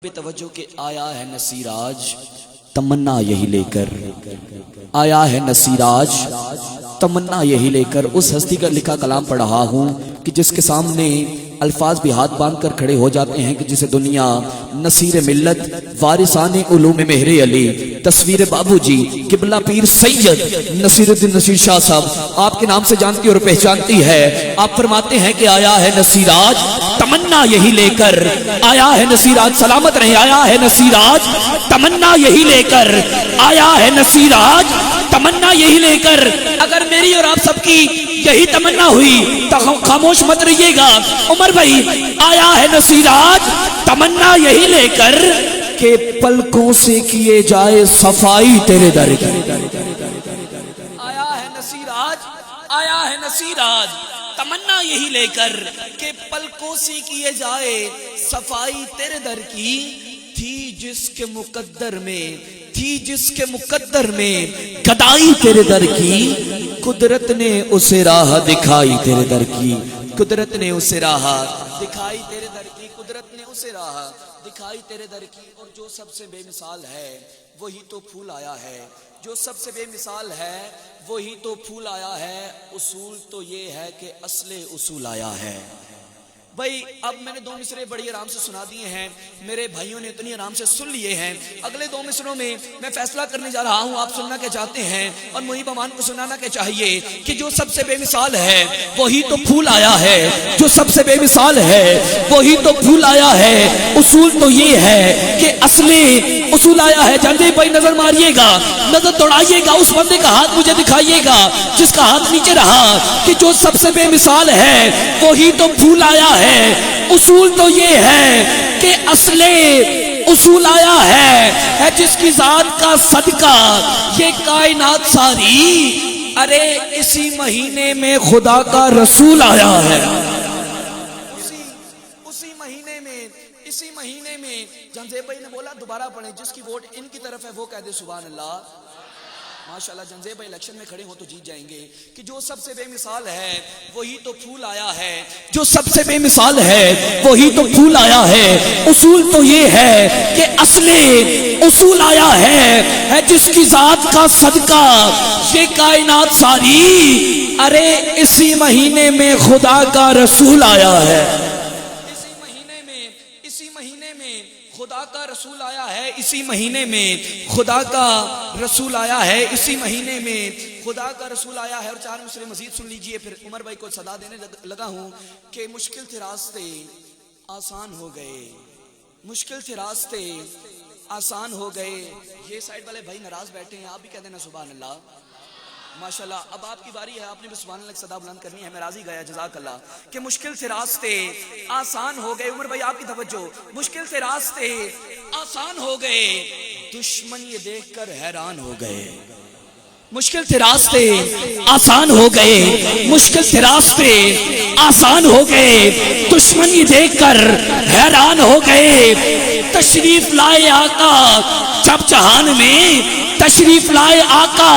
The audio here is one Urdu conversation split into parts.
بے توجہ کہ آیا ہے نصیراج تمنا یہی لے کر، آیا ہے نصیراج تمنا یہی لے کر۔ اس ہستی کا لکھا کلام پڑھ رہا ہوں کہ جس کے سامنے الفاظ بھی ہاتھ باندھ کر کھڑے ہو جاتے ہیں کہ جسے دنیا نصیر ملت وارثان علوم مہر علی تصویر بابو جی قبلہ پیر سید نصیر الدین نصیر شاہ صاحب آپ کے نام سے جانتی اور پہچانتی ہے۔ آپ فرماتے ہیں کہ آیا ہے نصیراج تمنا یہی لے کر، آیا ہے نصیراج سلامت رہے، آیا ہے نصیراج تمنا یہی لے کر، آیا ہے نصیراج تمنا یہی لے کر۔ اگر میری اور آپ سب کی یہی تمنا ہوئی تو خاموش مت رہیے گا۔ عمر بھائی آیا ہے نصیراج تمنا یہی لے کر کہ پلکوں سے کیے جائے صفائی تیرے در کی۔ آیا ہے نصیراج، آیا ہے نصیراج تمنا یہی لے کر کہ پلکوں سے کیے جائے صفائی تیرے در کی۔ تھی جس کے مقدر میں، تھی جس کے مقدر میں گدائی تیرے در کی، قدرت نے اسے راہ دکھائی تیرے در کی، قدرت نے اسے راہ دکھائی تیرے در کی، قدرت نے اسے راہ دکھائی تیرے در کی۔ اور جو سب سے بے مثال ہے وہی تو پھول آیا ہے، جو سب سے بے مثال ہے وہی تو پھول آیا ہے۔ اصول تو یہ ہے کہ اصل اصول آیا ہے۔ بھائی اب میں نے دو مصرے بڑی آرام سے سنا دیے ہیں، میرے بھائیوں نے اتنی آرام سے سن لیے ہیں۔ اگلے دو مصروں میں میں فیصلہ کرنے جا رہا ہوں، آپ سننا کیا چاہتے ہیں اور محب امان کو سنانا کیا چاہیے کہ جو سب سے بے مثال ہے وہی تو پھول آیا ہے، جو سب سے بے مثال ہے وہی تو پھول آیا ہے۔ اصول تو یہ ہے کہ اصل اصول آیا ہے۔ جانتے بھائی نظر ماریے گا، نظر دوڑائیے گا، اس بندے کا ہاتھ مجھے دکھائیے گا جس کا ہاتھ نیچے رہا کہ جو سب سے بے مثال ہے وہی تو پھول آیا ہے۔ اصول تو یہ ہے کہ اصل اصول آیا ہے جس کی ذات کا صدقہ یہ کائنات ساری، ارے اسی مہینے میں خدا کا رسول آیا ہے۔ اسی مہینے میں، اسی مہینے میں جنزیب بھائی نے بولا دوبارہ پڑھیں، جس کی ووٹ ان کی طرف ہے وہ کہہ دے سبحان اللہ۔ ماشاءاللہ جنزیب بھائی الیکشن میں کھڑے ہوں تو جیت جائیں گے کہ جو سب سے بے مثال ہے وہی تو پھول آیا ہے، جو سب سے بے مثال ہے وہی تو پھول آیا ہے۔ اصول تو یہ ہے کہ اصل اصول آیا ہے جس کی ذات کا صدقہ یہ کائنات ساری، ارے اسی مہینے میں خدا کا رسول آیا ہے۔ اسی مہینے میں، اسی مہینے میں خدا کا رسول آیا ہے، اسی مہینے میں خدا کا رسول آیا ہے، اسی مہینے میں خدا کا رسول آیا ہے۔ اور چار مصرے مزید سن لیجئے، پھر عمر بھائی کو صدا دینے لگا ہوں کہ مشکل تھے راستے آسان ہو گئے، مشکل تھے راستے آسان ہو گئے۔ یہ سائیڈ والے بھائی ناراض بیٹھے ہیں، آپ بھی کہہ دینا سبحان اللہ۔ ماشاءاللہ اب آپ کی باری ہے، آپ نے بھی سبحان اللہ کی صدا بلند کرنی ہے، میں راضی گیا جزاک اللہ۔ کہ مشکل سے راستے آسان ہو گئے، عمر بھائی آپ کی توجہ، مشکل سے راستے آسان ہو گئے، دشمن یہ دیکھ کر حیران ہو گئے۔ مشکل سے راستے آسان ہو گئے، مشکل سے راستے آسان ہو گئے، دشمن یہ دیکھ کر حیران ہو گئے۔ تشریف لائے آقا جب جہان میں، تشریف لائے آقا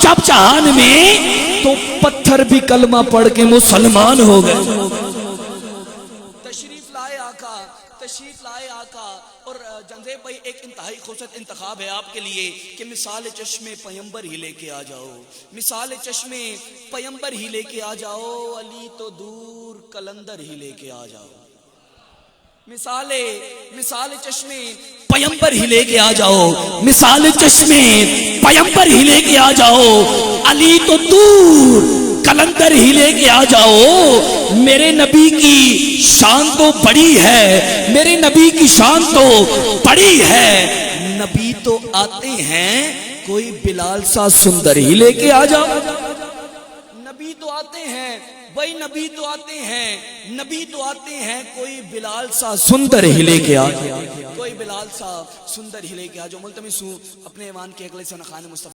جب جہان میں تو پتھر بھی کلمہ پڑھ کے مسلمان ہو گئے۔ تشریف لائے آقا، تشریف لائے آقا۔ اور جنزیب بھائی ایک انتہائی خوبصورت انتخاب ہے آپ کے لیے کہ مثال چشمے پیمبر ہی لے کے آ جاؤ، مثال چشمے پیمبر ہی لے کے آ جاؤ، علی تو دور کلندر ہی لے کے آ جاؤ۔ مثال چشمے پیمبر ہی لے کے آ جاؤ، مثال چشمے پیمبر ہی لے کے آ جاؤ، علی تو دور کلندر ہی لے کے آ جاؤ۔ میرے نبی کی شان تو بڑی ہے، میرے نبی کی شان تو بڑی ہے، نبی تو آتے ہیں کوئی بلال سا سندر ہی لے کے آ جاؤ۔ نبی تو آتے ہیں بھائی، نبی تو آتے ہیں، نبی تو آتے ہیں کوئی بلال سا سندر ہی لے کے آ جاؤ، کوئی بلال سا سندر ہی لے کے آ جاؤ۔ ملتمس ہوں اپنے ایوان کے اگلے سنخان مصطفیٰ